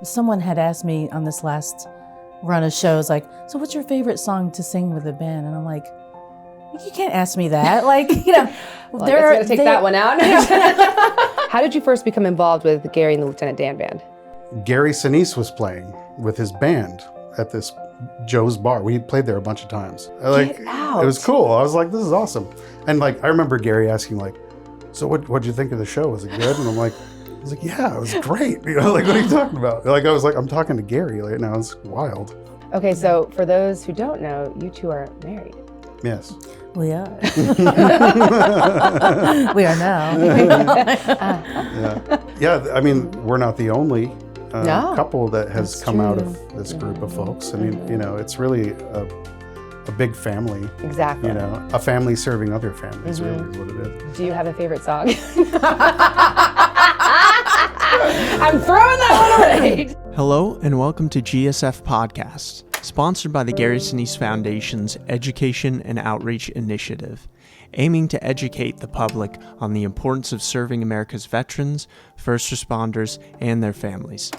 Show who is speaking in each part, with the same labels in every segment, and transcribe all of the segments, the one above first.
Speaker 1: Someone had asked me on this last run of shows, like, so what's your favorite song to sing with a band? And I'm like, you can't ask me that. Like, you know,
Speaker 2: well, I guess you gotta take that one out. How did you first become involved with Gary and the Lieutenant Dan band?
Speaker 3: Gary Sinise was playing with his band at this Joe's Bar. We played there a bunch of times.
Speaker 2: Get out.
Speaker 3: It was cool. I was like, this is awesome. And like, I remember Gary asking like, so what'd you think of the show? Was it good? And I was like, yeah, it was great. You know, like, what are you talking about? Like, I was like, I'm talking to Gary right now. It's wild.
Speaker 2: Okay, so for those who don't know, you two are married.
Speaker 3: Yes.
Speaker 1: We are. We are now.
Speaker 3: Yeah, I mean, we're not the only couple that has
Speaker 1: That's
Speaker 3: come out
Speaker 1: true.
Speaker 3: of this group of folks. I mean, you know, it's really a big family.
Speaker 2: Exactly.
Speaker 3: You know, a family serving other families, really is what it is.
Speaker 2: Do you have a favorite song? I'm throwing that one away.
Speaker 4: Hello and welcome to GSF Podcast, sponsored by the Gary Sinise Foundation's Education and Outreach Initiative, aiming to educate the public on the importance of serving America's veterans, first responders, and their families.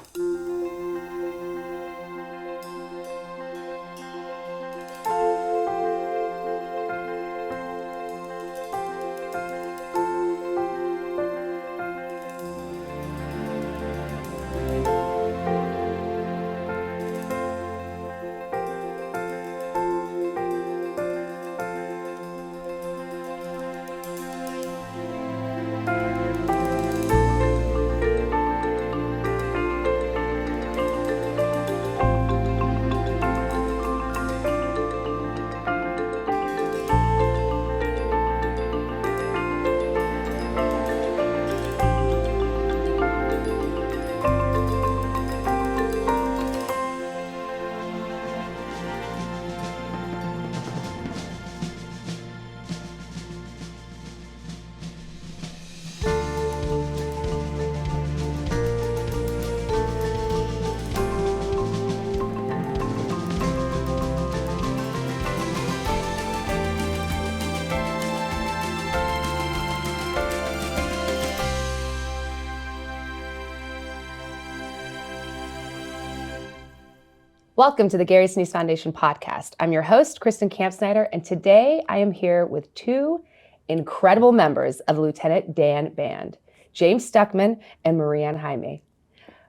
Speaker 2: Welcome to the Gary Sinise Foundation podcast. I'm your host, Kristen Kampsnyder, and today I am here with two incredible members of the Lieutenant Dan Band, Jayme Stuckmann and Jayme.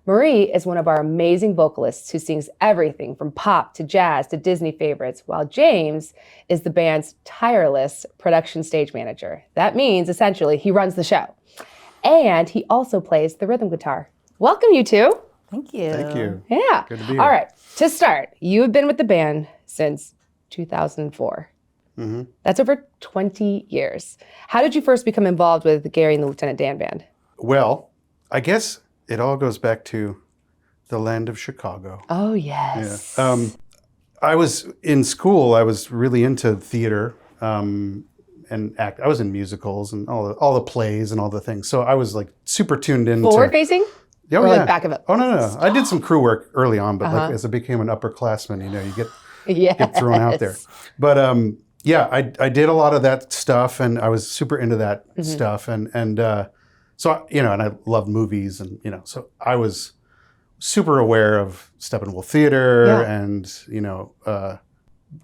Speaker 2: Marie is one of our amazing vocalists who sings everything from pop to jazz to Disney favorites, while James is the band's tireless production stage manager. That means, essentially, he runs the show. And he also plays the rhythm guitar. Welcome, you two.
Speaker 1: Thank you.
Speaker 3: Thank you.
Speaker 2: Yeah.
Speaker 3: Good to be here.
Speaker 2: All right. To start, you have been with the band since 2004.
Speaker 3: Mm-hmm.
Speaker 2: That's over 20 years. How did you first become involved with Gary and the Lieutenant Dan Band?
Speaker 3: Well, I guess it all goes back to the land of Chicago.
Speaker 2: Oh, yes.
Speaker 3: Yeah. I was in school. I was really into theater and act. I was in musicals and all the plays and all the things. So I was like super tuned in.
Speaker 2: Forward facing?
Speaker 3: Oh,
Speaker 2: or
Speaker 3: yeah.
Speaker 2: like back of it?
Speaker 3: Oh, no. I did some crew work early on, but like as I became an upperclassman, you know, you get thrown out there. But yeah, I did a lot of that stuff, and I was super into that stuff, and so you know, and I loved movies, and you know, so I was super aware of Steppenwolf Theater, and you know,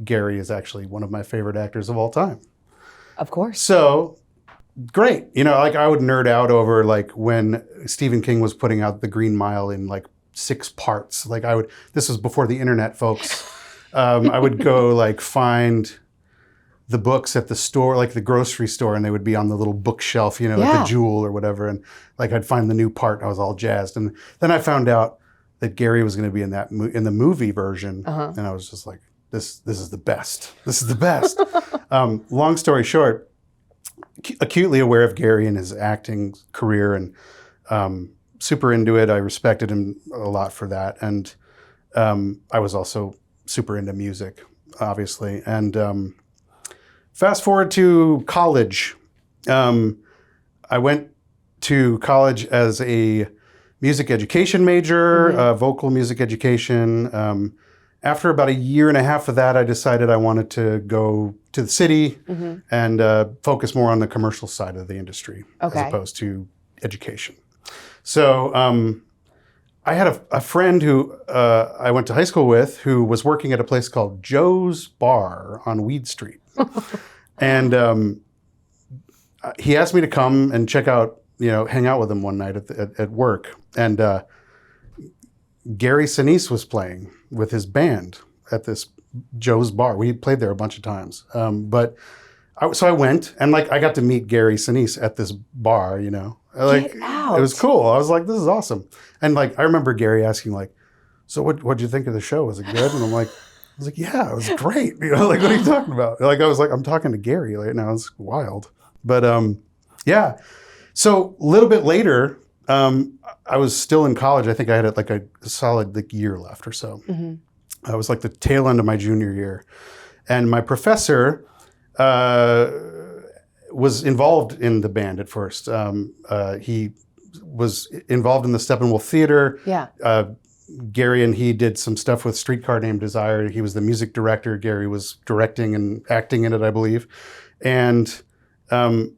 Speaker 3: Gary is actually one of my favorite actors of all time.
Speaker 2: Of course.
Speaker 3: So. Great. You know, like I would nerd out over like when Stephen King was putting out The Green Mile in like 6 parts. Like this was before the internet, folks. I would go like find the books at the store, like the grocery store, and they would be on the little bookshelf, you know, like the Jewel or whatever. And like I'd find the new part and I was all jazzed. And then I found out that Gary was going to be in in the movie version. And I was just like, this is the best. This is the best. Long story short, acutely aware of Gary and his acting career, and super into it. I respected him a lot for that, and I was also super into music, obviously. And fast forward to college. I went to college as a music education major, vocal music education. After about 1.5 years of that, I decided I wanted to go to the city and focus more on the commercial side of the industry as opposed to education. So I had a friend who I went to high school with who was working at a place called Joe's Bar on Weed Street. And he asked me to come and check out, hang out with him one night at work. And Gary Sinise was playing with his band at this Joe's Bar. We played there a bunch of times. So I went, and I got to meet Gary Sinise at this bar,
Speaker 2: Get out.
Speaker 3: It was cool. I was like, this is awesome. And I remember Gary asking so what'd you think of the show? Was it good? And I was like, yeah, it was great. What are you talking about? I was like, I'm talking to Gary right now. It's wild. But yeah. So a little bit later, I was still in college. I think I had a solid year left or so. Mm-hmm. I was the tail end of my junior year. And my professor was involved in the band at first. He was involved in the Steppenwolf Theater.
Speaker 2: Yeah.
Speaker 3: Gary and he did some stuff with Streetcar Named Desire. He was the music director. Gary was directing and acting in it, I believe. And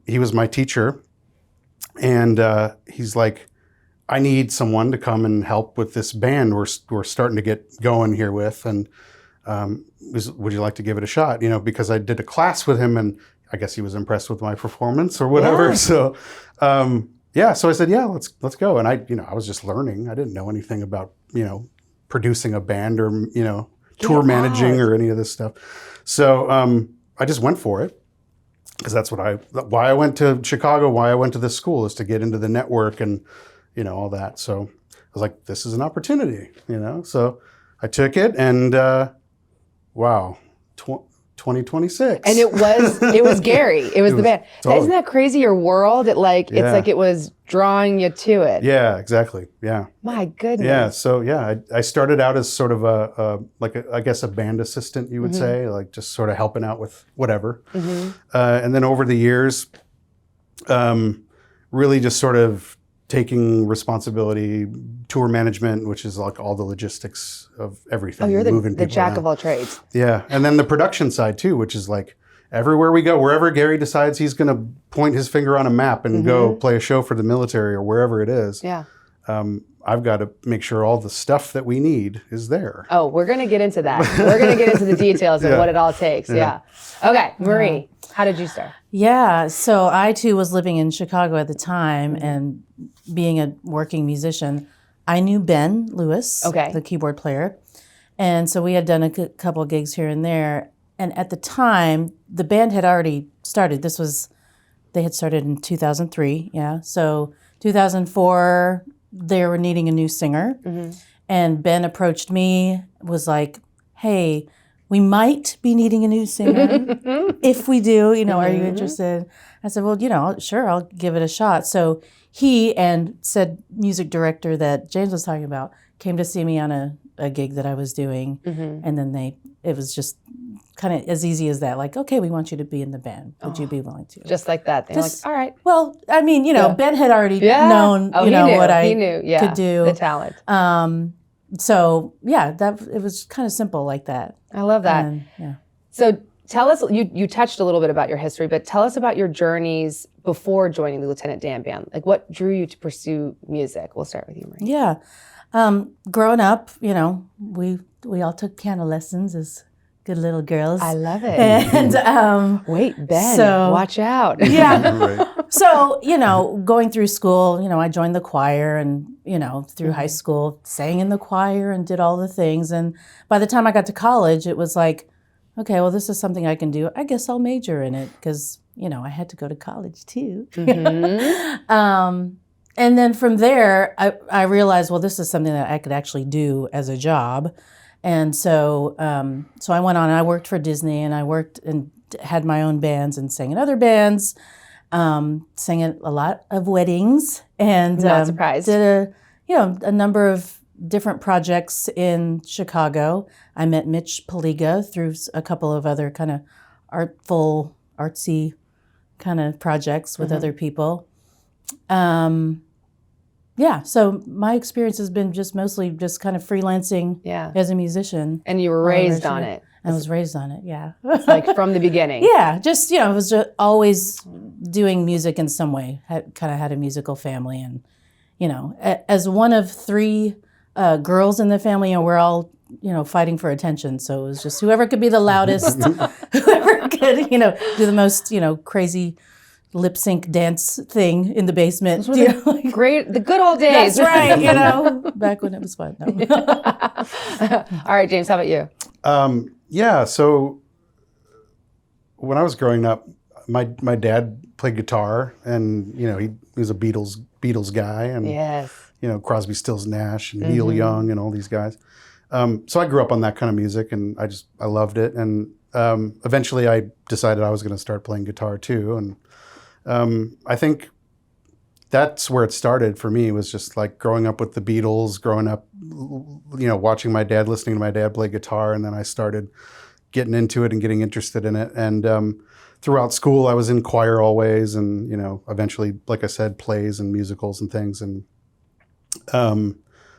Speaker 3: he was my teacher. And he's like, I need someone to come and help with this band we're starting to get going here with. And would you like to give it a shot? Because I did a class with him, and I guess he was impressed with my performance or whatever. Yeah. So so I said, yeah, let's go. And I was just learning. I didn't know anything about producing a band or tour managing or any of this stuff. So I just went for it, because that's why I went to Chicago, why I went to this school, is to get into the network and all that. So I was like, this is an opportunity, So I took it, and wow, 2026.
Speaker 2: And it was Gary. It was the band.
Speaker 3: Totally.
Speaker 2: Isn't that crazy? Your world, it's like it was drawing you to it.
Speaker 3: Yeah, exactly. Yeah.
Speaker 2: My goodness.
Speaker 3: Yeah. So I started out as sort of I guess a band assistant, you would say, just sort of helping out with whatever. Mm-hmm. And then over the years, really just sort of taking responsibility, tour management, which is all the logistics of everything.
Speaker 2: Oh, you're
Speaker 3: moving
Speaker 2: the
Speaker 3: people
Speaker 2: jack
Speaker 3: around.
Speaker 2: of all trades.
Speaker 3: Yeah. And then the production side too, which is everywhere we go, wherever Gary decides he's going to point his finger on a map and go play a show for the military or wherever it is.
Speaker 2: Yeah.
Speaker 3: I've got to make sure all the stuff that we need is there.
Speaker 2: Oh, we're going to get into that. We're going to get into the details of what it all takes. Yeah. Okay, Marie, how did you start?
Speaker 1: Yeah, so I too was living in Chicago at the time, and being a working musician, I knew Ben Lewis, the keyboard player. And so we had done a couple of gigs here and there. And at the time, the band had already started. They had started in 2003, yeah. So 2004, they were needing a new singer. Mm-hmm. And Ben approached me, was like, hey, we might be needing a new singer. If we do, are you interested? I said, well, sure, I'll give it a shot. So he and said music director that James was talking about came to see me on a gig that I was doing. Mm-hmm. And then it was just kind of as easy as that. Okay, we want you to be in the band. Would you be willing to?
Speaker 2: Just like that. They're all right.
Speaker 1: Well, I mean, Ben had already known, what I could do.
Speaker 2: The talent.
Speaker 1: So yeah, it was kind of simple like that.
Speaker 2: I love that.
Speaker 1: And, yeah.
Speaker 2: So tell us, you touched a little bit about your history, but tell us about your journeys before joining the Lieutenant Dan Band. What drew you to pursue music? We'll start with you, Marie.
Speaker 1: Yeah. Growing up, we all took piano lessons as good little girls.
Speaker 2: I love it.
Speaker 1: And
Speaker 2: wait, Ben, watch out.
Speaker 1: Yeah.
Speaker 3: Right.
Speaker 1: So, going through school, I joined the choir and, through high school, sang in the choir and did all the things. And by the time I got to college, it was like, okay, well, this is something I can do. I guess I'll major in it because, I had to go to college too. Mm-hmm. And then from there, I realized, well, this is something that I could actually do as a job. And so I went on and I worked for Disney, and I worked and had my own bands and sang in other bands, sang at a lot of weddings, and
Speaker 2: Not surprised.
Speaker 1: did a number of different projects in Chicago. I met Mitch Paliga through a couple of other kind of artsy kind of projects with other people. Yeah, so my experience has been mostly kind of freelancing as a musician.
Speaker 2: And you were raised on it.
Speaker 1: I was raised on it, yeah.
Speaker 2: From the beginning.
Speaker 1: Yeah, I was just always doing music in some way. Kind of had a musical family, and as one of three girls in the family, and we're all, fighting for attention. So it was just whoever could be the loudest, whoever could, do the most, crazy lip sync dance thing in the basement.
Speaker 2: Great, the good old days.
Speaker 1: That's right, back when it was fun. No.
Speaker 2: All right, James, how about you?
Speaker 3: So when I was growing up, my dad played guitar, and he was a Beatles guy, and
Speaker 2: yes.
Speaker 3: Crosby, Stills, Nash, and Neil Young, and all these guys. So I grew up on that kind of music, and I loved it. And eventually, I decided I was going to start playing guitar too. And I think that's where it started for me. Was just like growing up with the Beatles, growing up, watching my dad, listening to my dad play guitar, and then I started getting into it and getting interested in it. And throughout school, I was in choir always, and eventually, like I said, plays and musicals and things, and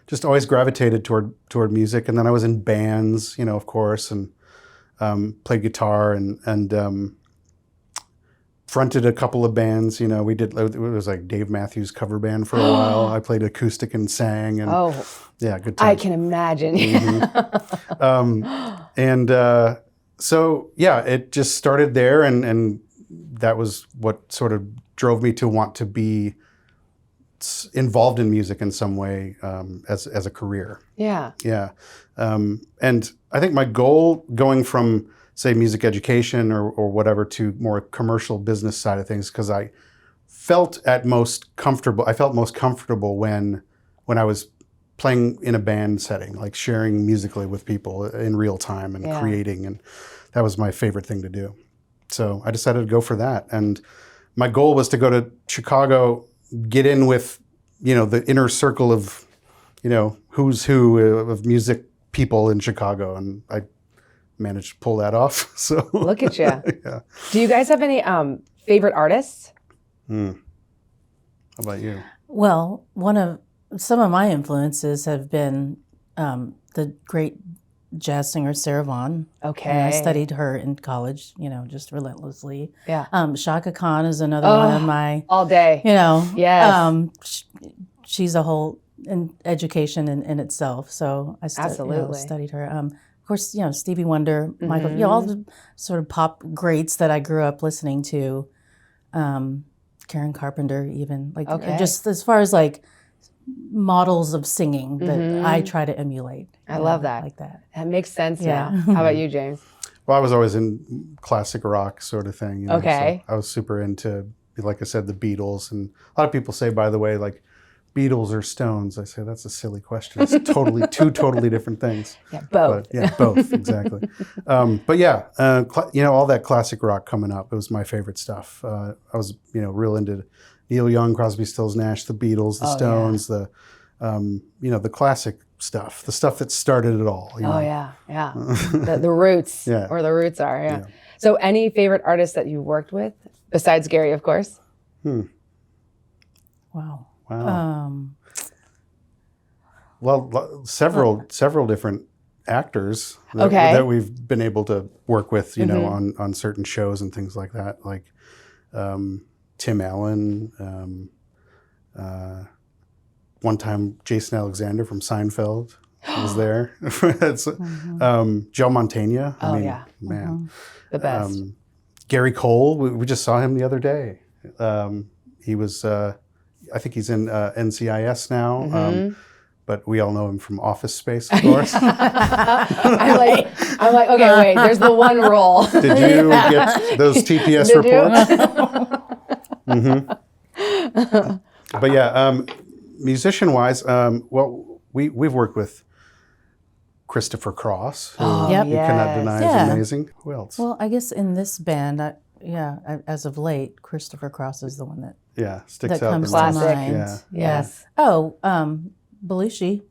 Speaker 3: just always gravitated toward music. And then I was in bands, of course, and played guitar and fronted a couple of bands. We did, it was like Dave Matthews cover band for a while. I played acoustic and sang, and yeah, good time.
Speaker 2: I can imagine.
Speaker 3: So yeah, it just started there, and that was what sort of drove me to want to be involved in music in some way as a career.
Speaker 2: Yeah.
Speaker 3: Yeah. And I think my goal going from, say, music education or whatever to more commercial business side of things, because I felt most comfortable when I was playing in a band setting, like sharing musically with people in real time and creating, and that was my favorite thing to do. So I decided to go for that. And my goal was to go to Chicago, get in with, the inner circle of, who's who of music people in Chicago, and I managed to pull that off. So
Speaker 2: look at you.
Speaker 3: Yeah.
Speaker 2: Do you guys have any favorite artists?
Speaker 3: How about you?
Speaker 1: Well, some of my influences have been the great jazz singer Sarah Vaughan.
Speaker 2: Okay.
Speaker 1: And I studied her in college, just relentlessly.
Speaker 2: Yeah.
Speaker 1: Shaka Khan is another one of my...
Speaker 2: All day. Yes.
Speaker 1: She's a whole education in itself. So I
Speaker 2: Absolutely.
Speaker 1: Studied her. Of course, Stevie Wonder, Michael, all the sort of pop greats that I grew up listening to. Karen Carpenter even. Just as far as models of singing that I try to emulate.
Speaker 2: I love that.
Speaker 1: Like that.
Speaker 2: That makes sense
Speaker 1: Yeah.
Speaker 2: now. How about you, James?
Speaker 3: Well, I was always in classic rock sort of thing.
Speaker 2: Okay.
Speaker 3: So I was super into, like I said, the Beatles. And a lot of people say, by the way, Beatles or Stones. I say, that's a silly question. It's two totally different things.
Speaker 2: Yeah, both.
Speaker 3: Both, exactly. But yeah, all that classic rock coming up, it was my favorite stuff. I was, real into Neil Young, Crosby, Stills, Nash, the Beatles, the Stones, the classic stuff, the stuff that started it all.
Speaker 2: Yeah. The roots, where the roots are. Yeah. So, any favorite artists that you worked with besides Gary, of course?
Speaker 1: Wow.
Speaker 3: Well, several different actors that we've been able to work with, on certain shows and things like that, like Tim Allen. One time, Jason Alexander from Seinfeld was there. Joe Mantegna. Man,
Speaker 2: the best.
Speaker 3: Gary Cole. We just saw him the other day. He was. I think he's in NCIS now. But we all know him from Office Space, of course.
Speaker 2: I'm like, okay, wait. There's the one role.
Speaker 3: Did you get those TPS reports? But yeah, musician-wise, we've worked with Christopher Cross, who you cannot deny is amazing. Who else?
Speaker 1: Well, I guess in this band, as of late, Christopher Cross is the one that
Speaker 3: sticks
Speaker 1: that
Speaker 3: out.
Speaker 1: comes
Speaker 3: the
Speaker 1: to
Speaker 3: most.
Speaker 1: mind.
Speaker 2: Yeah. Yes.
Speaker 1: Oh, Belushi.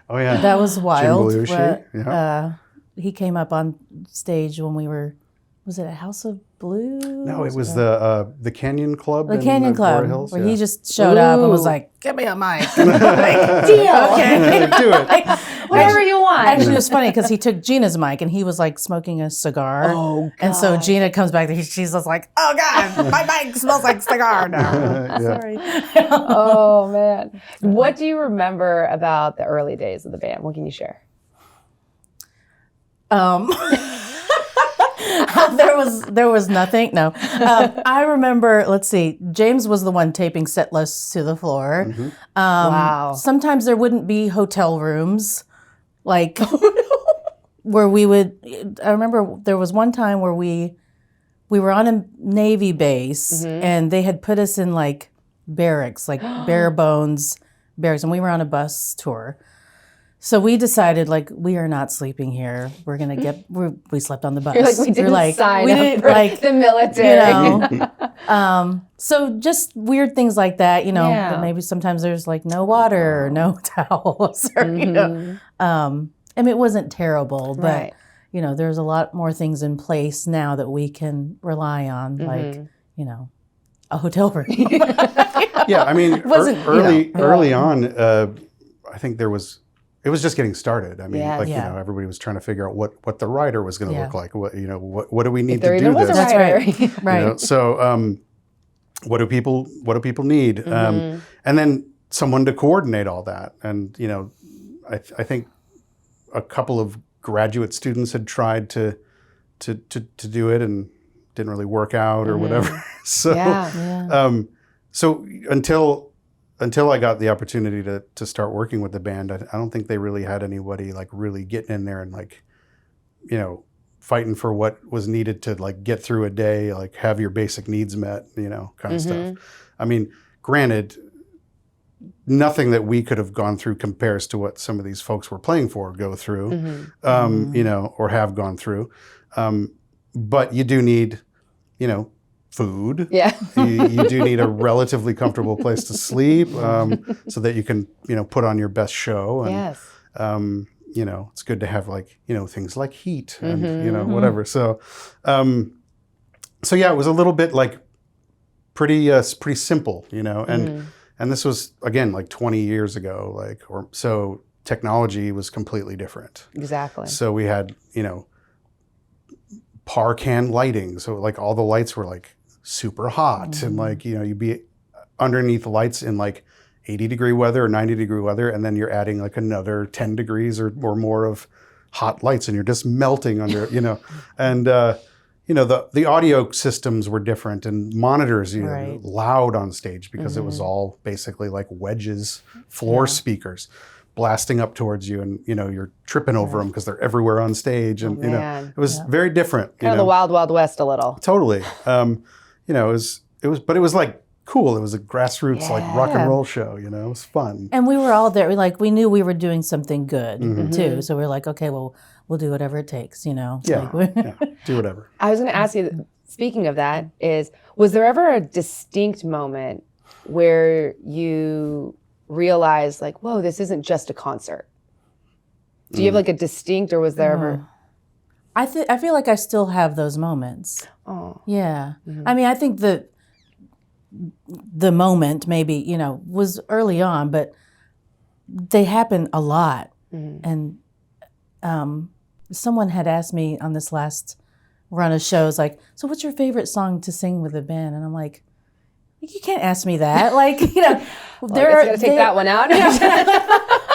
Speaker 3: Oh yeah,
Speaker 1: that was wild.
Speaker 3: Jim Belushi.
Speaker 1: He came up on stage when we were. Was it a House of Blues?
Speaker 3: No, it was the Canyon Club.
Speaker 1: The Canyon Club,
Speaker 3: Hills,
Speaker 1: where he just showed up and was like, "Give me a mic."
Speaker 2: Deal.
Speaker 3: Okay, do it.
Speaker 2: Whatever you want. on.
Speaker 1: Actually, it was funny because he took Gina's mic and he was like smoking a cigar.
Speaker 2: Oh, God.
Speaker 1: And so Gina comes back and she's just like, oh God, my mic smells like cigar now. Sorry.
Speaker 2: Oh, man. What do you remember about the early days of the band? What can you share?
Speaker 1: There was nothing. No, I remember. Let's see. James was the one taping set lists to the floor.
Speaker 3: Mm-hmm.
Speaker 2: Wow.
Speaker 1: Sometimes there wouldn't be hotel rooms, like where we would. I remember there was one time where we were on a Navy base and they had put us in like barracks, like bare bones barracks, and we were on a bus tour. So we decided, like, we are not sleeping here. We're gonna get. We slept on the bus.
Speaker 2: You're like, we didn't sign up for the military.
Speaker 1: You know. So just weird things like that, you know.
Speaker 2: Yeah.
Speaker 1: But maybe sometimes there's like no water or no towels, or you know. I mean, it wasn't terrible, but
Speaker 2: Right.
Speaker 1: you know, there's a lot more things in place now that we can rely on, like you know, a hotel room.
Speaker 3: Yeah, I mean, early on, I think it was just getting started. I mean, you know, everybody was trying to figure out what the rider was going to look like. What, you know, what do we need to do this?
Speaker 2: That's
Speaker 1: right. Right.
Speaker 3: You know, so what do people need? And then someone to coordinate all that. And you know, I think a couple of graduate students had tried to do it and didn't really work out or whatever. So so until I got the opportunity to start working with the band, I don't think they really had anybody like really getting in there and like, you know, fighting for what was needed to like get through a day, like have your basic needs met, you know, kind of stuff. I mean, granted, nothing that we could have gone through compares to what some of these folks we're playing for go through, you know, or have gone through. But you do need, you know, food.
Speaker 2: Yeah.
Speaker 3: you do need a relatively comfortable place to sleep, so that you can, you know, put on your best show. And,
Speaker 2: Yes.
Speaker 3: you know, it's good to have like, you know, things like heat and, you know, whatever. So, so yeah, it was a little bit like pretty simple, you know, and this was again, like 20 years ago, like, or so technology was completely different.
Speaker 2: Exactly.
Speaker 3: So we had, you know, par can lighting. So like all the lights were like super hot and like, you know, you'd be underneath the lights in like 80-degree weather or 90-degree weather, and then you're adding like another 10 degrees or more of hot lights, and you're just melting under, you know. And you know, the audio systems were different, and monitors, you know, loud on stage because it was all basically like wedges, floor speakers blasting up towards you, and you know, you're tripping over them because they're everywhere on stage, and you know, it was very different.
Speaker 2: Kind of the Wild Wild West a little.
Speaker 3: Totally. You know, but it was like cool. It was a grassroots like rock and roll show. You know, it was fun.
Speaker 1: And we were all there. We knew we were doing something good too. So we were like, okay, well, we'll do whatever it takes. You know.
Speaker 3: Yeah. Do whatever.
Speaker 2: I was going to ask you. Speaking of that, was there ever a distinct moment where you realized, like, whoa, this isn't just a concert? Do you have like a distinct, or was there ever?
Speaker 1: I feel like I still have those moments.
Speaker 2: Oh.
Speaker 1: Yeah. I mean, I think the moment maybe, you know, was early on, but they happen a lot. And someone had asked me on this last run of shows, like, so what's your favorite song to sing with a band? And I'm like, you can't ask me that. Like, you know,
Speaker 2: Well, I guess you gotta take that one out.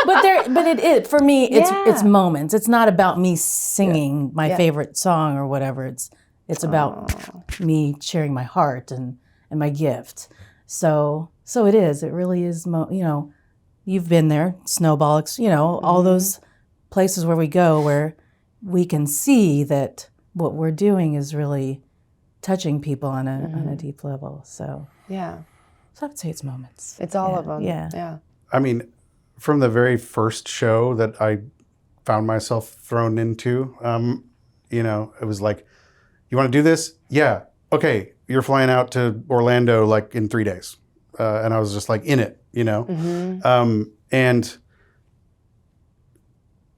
Speaker 1: but it is, for me, it's moments. It's not about me singing my favorite song or whatever. It's about me sharing my heart and my gift. So it is. It really is. You know, you've been there, Snowball. You know, all those places where we go where we can see that what we're doing is really touching people on a deep level. So
Speaker 2: yeah.
Speaker 1: So I would say it's moments.
Speaker 2: It's all of them.
Speaker 1: Yeah.
Speaker 3: I mean, from the very first show that I found myself thrown into, you know, it was like, you want to do this? Yeah. Okay. You're flying out to Orlando like in 3 days. And I was just like in it, you know? And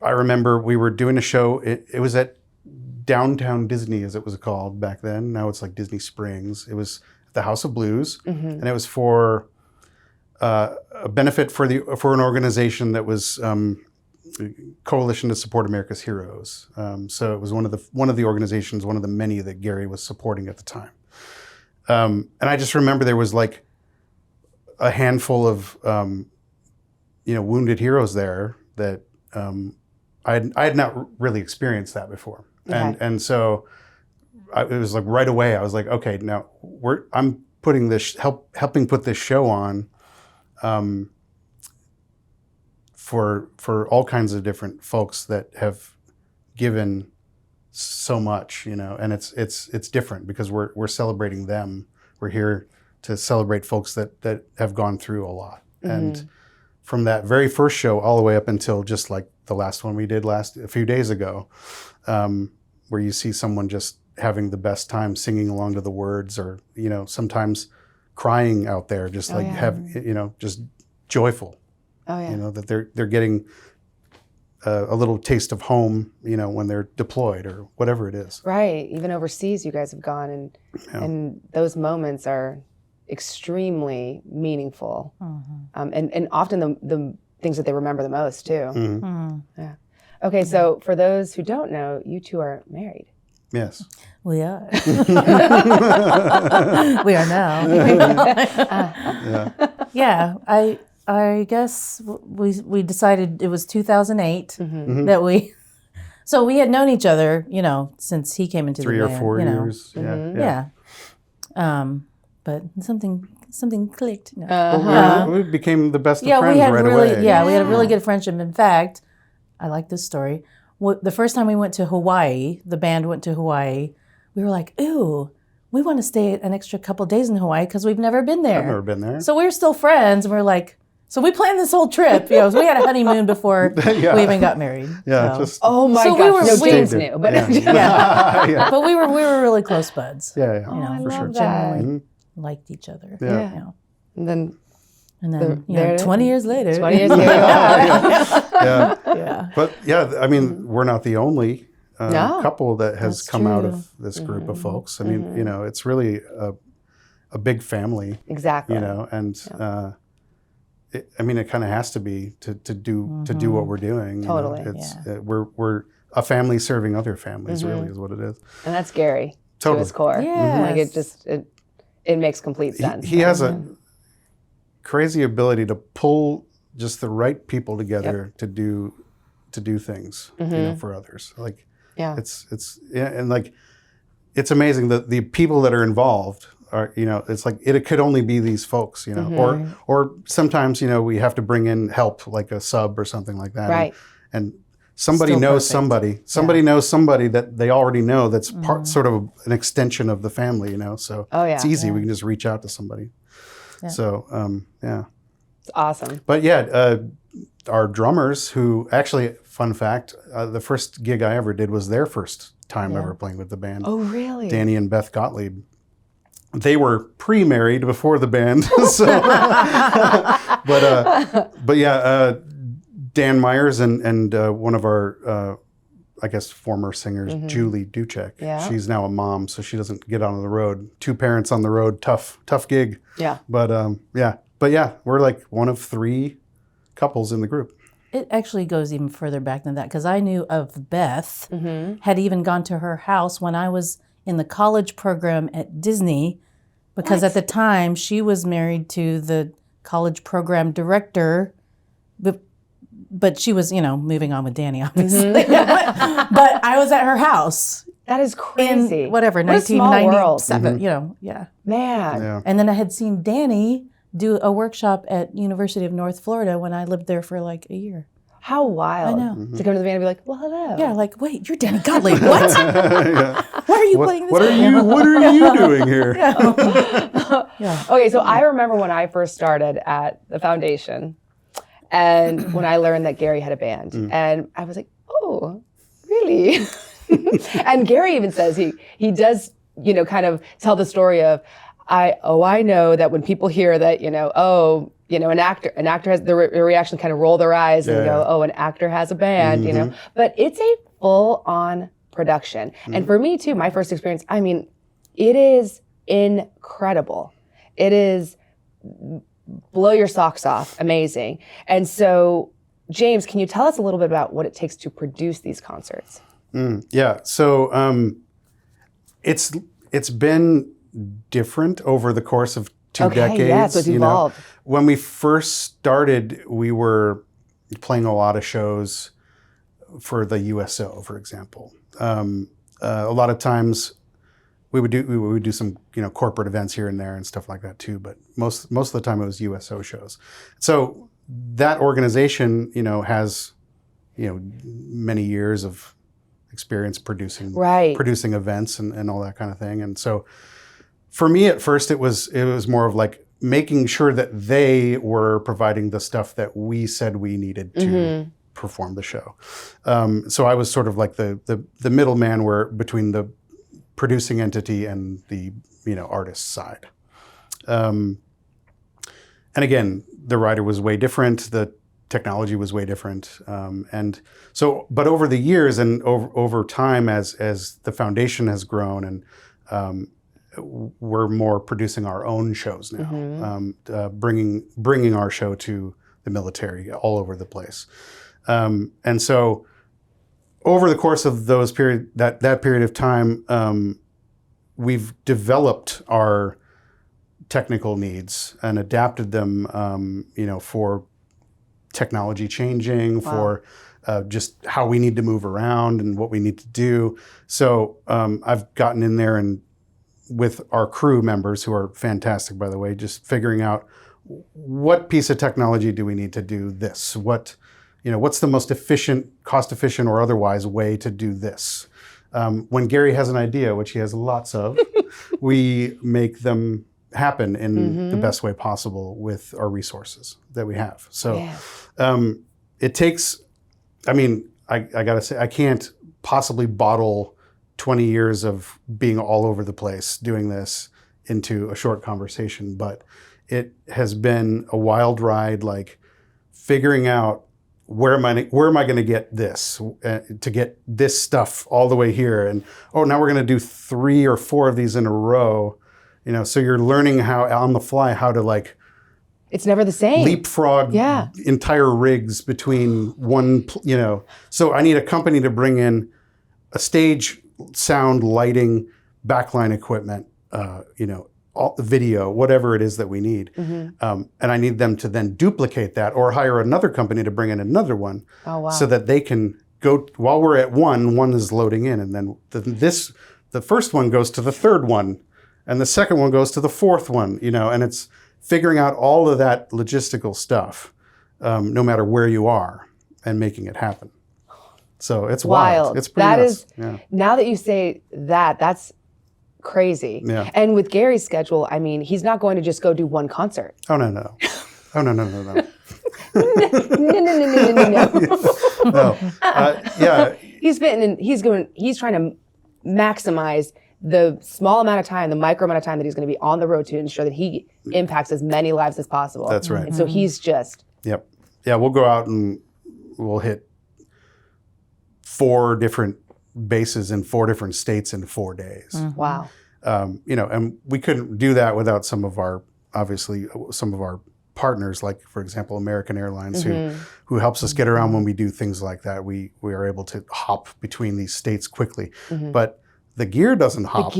Speaker 3: I remember we were doing a show. It was at Downtown Disney, as it was called back then. Now it's like Disney Springs. It was at the House of Blues. And it was for a benefit for an organization that was Coalition to Support America's Heroes. So it was one of the organizations, one of the many that Gary was supporting at the time. And I just remember there was like a handful of wounded heroes there that I had not really experienced that before.
Speaker 2: Okay.
Speaker 3: And so it was like right away I was like, okay, now I'm putting this helping put this show on for all kinds of different folks that have given so much, and it's different because we're celebrating them. We're here to celebrate folks that have gone through a lot. Mm-hmm. And from that very first show all the way up until just like the last one we did a few days ago, where you see someone just having the best time singing along to the words, or sometimes crying out there, just just joyful.
Speaker 2: Oh yeah.
Speaker 3: That they're getting a little taste of home, when they're deployed or whatever it is.
Speaker 2: Right. Even overseas, you guys have gone, and those moments are extremely meaningful, and often the things that they remember the most too.
Speaker 3: Mm-hmm.
Speaker 2: Mm-hmm. Yeah. Okay, so for those who don't know, you two are married.
Speaker 3: Yes.
Speaker 1: We are. We are now. Yeah. I guess we decided it was 2008 that we. So we had known each other, since he came into
Speaker 3: 3
Speaker 1: the
Speaker 3: or
Speaker 1: band,
Speaker 3: 4 years.
Speaker 1: Yeah. But something clicked. No.
Speaker 3: Well, we became the best of friends right away.
Speaker 1: Yeah, we had a really good friendship. In fact, I like this story. The first time we went to Hawaii, the band went to Hawaii, we were like, ooh, we want to stay an extra couple days in Hawaii because we've never been there.
Speaker 3: I've never been there.
Speaker 1: So we were still friends, and we're like, so we planned this whole trip. So we had a honeymoon before we even got married.
Speaker 3: Yeah,
Speaker 1: so.
Speaker 2: Oh my gosh, James knew, but
Speaker 1: but we were really close buds.
Speaker 3: Yeah.
Speaker 2: I
Speaker 1: for
Speaker 2: love
Speaker 1: sure.
Speaker 2: that.
Speaker 1: Genuinely liked each other.
Speaker 3: Yeah.
Speaker 2: And then
Speaker 1: 20 years later.
Speaker 2: 20 years later.
Speaker 3: Yeah. But I mean, we're not the only couple that has come out of this group of folks. I mean, it's really a big family.
Speaker 2: Exactly.
Speaker 3: And it kind of has to be to do what we're doing.
Speaker 2: Totally.
Speaker 3: We're a family serving other families. Really, is what it is.
Speaker 2: And that's Gary.
Speaker 3: Totally.
Speaker 2: To his core.
Speaker 1: Yes.
Speaker 2: Like it makes complete sense.
Speaker 3: He has a crazy ability to pull just the right people together to do things, for others. Like, it's amazing that the people that are involved are, it's like it could only be these folks, or sometimes, we have to bring in help, like a sub or something like that.
Speaker 2: Right.
Speaker 3: And somebody
Speaker 1: Still
Speaker 3: knows
Speaker 1: perfect.
Speaker 3: somebody knows somebody that they already know that's sort of an extension of the family, so it's easy.
Speaker 1: Yeah.
Speaker 3: We can just reach out to somebody.
Speaker 1: Yeah.
Speaker 3: So,
Speaker 2: It's awesome.
Speaker 3: But our drummers, who actually, fun fact, the first gig I ever did was their first time ever playing with the band.
Speaker 2: Oh, really?
Speaker 3: Danny and Beth Gottlieb. They were pre-married before the band, so. But Dan Myers and one of our, I guess, former singers, Julie Ducek.
Speaker 2: Yeah.
Speaker 3: She's now a mom, so she doesn't get on the road. 2 parents on the road, tough gig.
Speaker 2: Yeah.
Speaker 3: But we're like one of 3 couples in the group.
Speaker 1: It actually goes even further back than that, because I knew of Beth, had even gone to her house when I was in the college program at Disney, because at the time she was married to the college program director, but she was, moving on with Danny, obviously. But I was at her house.
Speaker 2: That is crazy.
Speaker 1: In whatever,
Speaker 2: what
Speaker 1: 1997, Man.
Speaker 3: Yeah.
Speaker 1: And then I had seen Danny do a workshop at University of North Florida when I lived there for like a year.
Speaker 2: How wild.
Speaker 1: I know.
Speaker 2: To come to the band and be like, well, hello.
Speaker 1: Yeah, like, wait, you're Danny Gottlieb. What? Why are you playing this?
Speaker 3: What are you doing here?
Speaker 1: Yeah.
Speaker 2: Okay, so I remember when I first started at the foundation, and when I learned that Gary had a band, and I was like, oh, really? And Gary even says he does, kind of tell the story of, I know that when people hear that, an actor has the reaction, kind of roll their eyes and go, oh, an actor has a band, but it's a full-on production. And for me too, my first experience, it is incredible. It is blow your socks off, amazing. And so James, can you tell us a little bit about what it takes to produce these concerts?
Speaker 3: Yeah. So it's been different over the course of 2 decades.
Speaker 2: Yeah, so it's evolved.
Speaker 3: When we first started, we were playing a lot of shows for the USO, for example. A lot of times we would do some corporate events here and there and stuff like that too. But most of the time it was USO shows. So that organization has many years of experience producing events and all that kind of thing. And so for me at first it was more of like making sure that they were providing the stuff that we said we needed to perform the show. So I was sort of like the middleman between the producing entity and the artist side. And again, the writer was way different. The technology was way different. And so, but over the years and over time, as the foundation has grown, and we're more producing our own shows now, bringing our show to the military all over the place. And so, over the course of that period of time, we've developed our technical needs and adapted them, for technology changing, for just how we need to move around and what we need to do. So I've gotten in there and with our crew members, who are fantastic, by the way, just figuring out what piece of technology do we need to do this? What's the most efficient, cost efficient or otherwise way to do this? When Gary has an idea, which he has lots of, we make them happen in the best way possible with our resources that we have. So it takes, I gotta say, I can't possibly bottle 20 years of being all over the place doing this into a short conversation, but it has been a wild ride, like figuring out where am I going to get this to get this stuff all the way here, and now we're going to do 3 or 4 of these in a row, so you're learning how on the fly how to like.
Speaker 2: It's never the same.
Speaker 3: Leapfrog entire rigs between one, So I need a company to bring in a stage, sound, lighting, backline equipment, all the video, whatever it is that we need. And I need them to then duplicate that or hire another company to bring in another one so that they can go, while we're at one is loading in, and then the first one goes to the third one and the second one goes to the fourth one, and it's figuring out all of that logistical stuff, no matter where you are, and making it happen. So it's wild. It's pretty nuts.
Speaker 2: Now that you say that, that's crazy.
Speaker 3: Yeah.
Speaker 2: And with Gary's schedule, he's not going to just go do one concert.
Speaker 3: Oh, no. Oh, no.
Speaker 2: No.
Speaker 3: No. Yeah.
Speaker 2: He's trying to maximize the small amount of time, the micro amount of time that he's going to be on the road to ensure that he impacts as many lives as possible.
Speaker 3: That's right.
Speaker 2: And so he's just.
Speaker 3: Yep. Yeah, we'll go out and we'll hit 4 different bases in 4 different states in 4 days.
Speaker 2: Wow.
Speaker 3: And we couldn't do that without some of our partners, like for example, American Airlines, who helps us get around when we do things like that. We are able to hop between these states quickly, but the gear doesn't hop.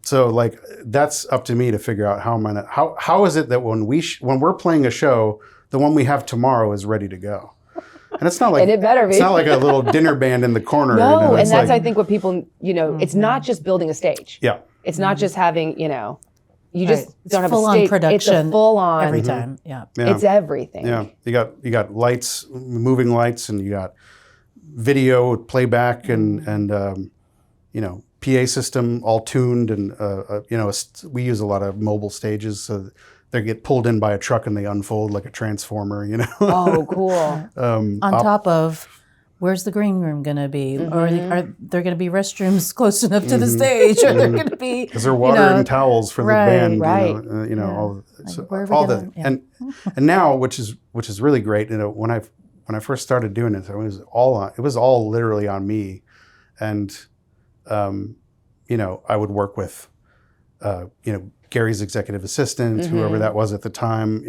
Speaker 3: So like that's up to me to figure out how is it that when we're playing a show, the one we have tomorrow is ready to go. And it's not like
Speaker 2: and it better be.
Speaker 3: It's not like a little dinner band in the corner.
Speaker 2: No, and that's I think what people it's not just building a stage.
Speaker 3: Yeah.
Speaker 2: It's not just having you just don't have a
Speaker 1: full-on
Speaker 2: stage.
Speaker 1: production.
Speaker 2: It's a full-on
Speaker 1: every time. Yeah.
Speaker 2: It's everything.
Speaker 3: Yeah. You got lights, moving lights, and you got video playback and PA system all tuned, and we use a lot of mobile stages, so they get pulled in by a truck and they unfold like a transformer,
Speaker 2: Oh, cool.
Speaker 1: On top of, where's the green room going to be? Or are there going to be restrooms close enough to the stage? Or they're going to be...
Speaker 3: Is there water and towels for the band?
Speaker 2: Right.
Speaker 3: And now, which is really great, when I first started doing it, it was all literally on me. And, I would work with Gary's executive assistant, whoever that was at the time,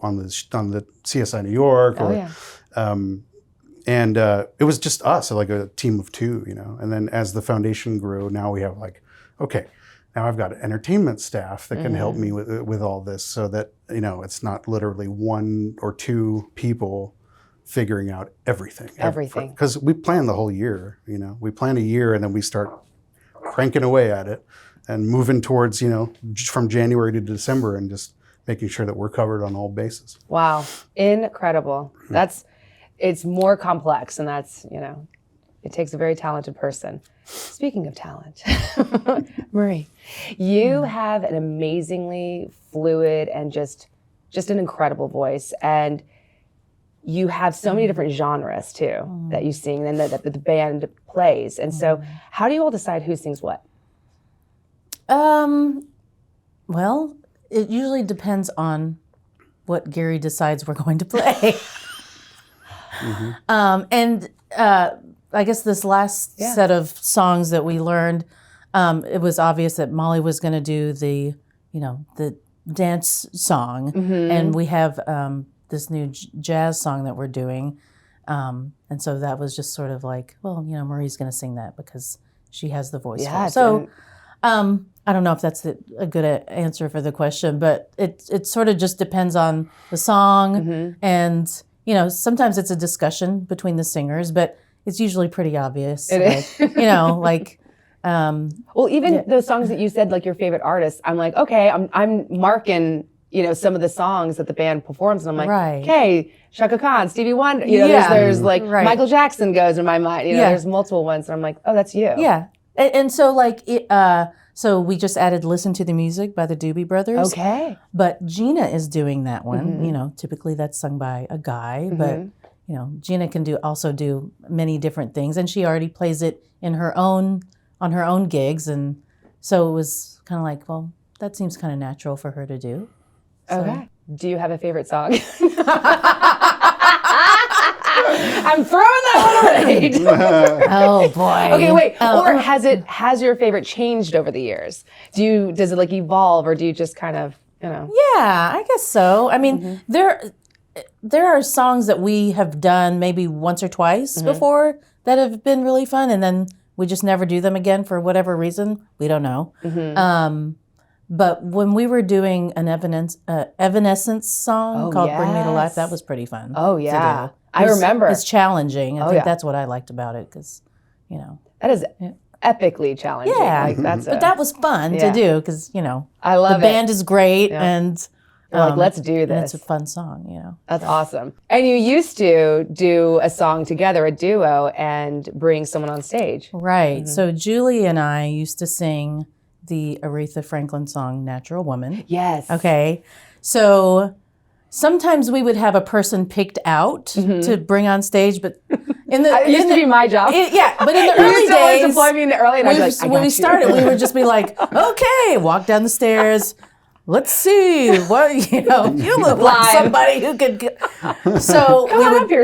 Speaker 3: on the CSI New York, and it was just us, like a team of two, And then as the foundation grew, now we have now I've got entertainment staff that can help me with all this, so that it's not literally one or two people figuring out everything. Because we plan the whole year. We plan a year and then we start cranking away at it and moving towards from January to December and just making sure that we're covered on all bases.
Speaker 2: Wow, incredible. It's more complex, and that's it takes a very talented person. Speaking of talent, Marie, you have an amazingly fluid and just an incredible voice, and you have so many different genres too that you sing and that the band plays. And so, how do you all decide who sings what?
Speaker 1: Well, it usually depends on what Gary decides we're going to play. I guess this last set of songs that we learned, it was obvious that Molly was going to do the dance song, and we have this new jazz song that we're doing, and so that was just sort of like, well, Marie's going to sing that because she has the voice for it. So, I don't know if that's a good answer for the question, but it sort of just depends on the song, and sometimes it's a discussion between the singers, but it's usually pretty obvious.
Speaker 2: Well, even those songs that you said, like your favorite artists, I'm like, okay, I'm marking, some of the songs that the band performs, and I'm like, okay, Shaka Khan, Stevie Wonder, there's like Michael Jackson goes in my mind, there's multiple ones, and I'm like, oh, that's you.
Speaker 1: Yeah, and so so we just added "Listen to the Music" by the Doobie Brothers.
Speaker 2: Okay,
Speaker 1: but Gina is doing that one. Typically that's sung by a guy, but. Gina can also do many different things, and she already plays it on her own gigs, and so it was kind of like, well, that seems kind of natural for her to do. So.
Speaker 2: Okay. Do you have a favorite song? I'm throwing that one away.
Speaker 1: Oh boy.
Speaker 2: Okay, wait. Or has your favorite changed over the years? Does it like evolve, or do you just kind of
Speaker 1: Yeah, I guess so. I mean, there are songs that we have done maybe once or twice before that have been really fun, and then we just never do them again for whatever reason. We don't know. But when we were doing an Evanescence song called Bring Me to Life, that was pretty fun.
Speaker 2: Oh, yeah. I remember.
Speaker 1: It's challenging. I think that's what I liked about it, because,
Speaker 2: That is epically challenging.
Speaker 1: Yeah. But that was fun to do, because,
Speaker 2: I love
Speaker 1: the band is great, and...
Speaker 2: let's do this.
Speaker 1: And it's a fun song,
Speaker 2: That's awesome. And you used to do a song together, a duo, and bring someone on stage.
Speaker 1: Right. So Julie and I used to sing the Aretha Franklin song, Natural Woman.
Speaker 2: Yes.
Speaker 1: Okay. So sometimes we would have a person picked out to bring on stage, but
Speaker 2: it used to be my job.
Speaker 1: But in the early days,
Speaker 2: deploy me in the early, and
Speaker 1: when we started, we would just be like, okay, walk down the stairs. Let's see what you look like somebody who could. So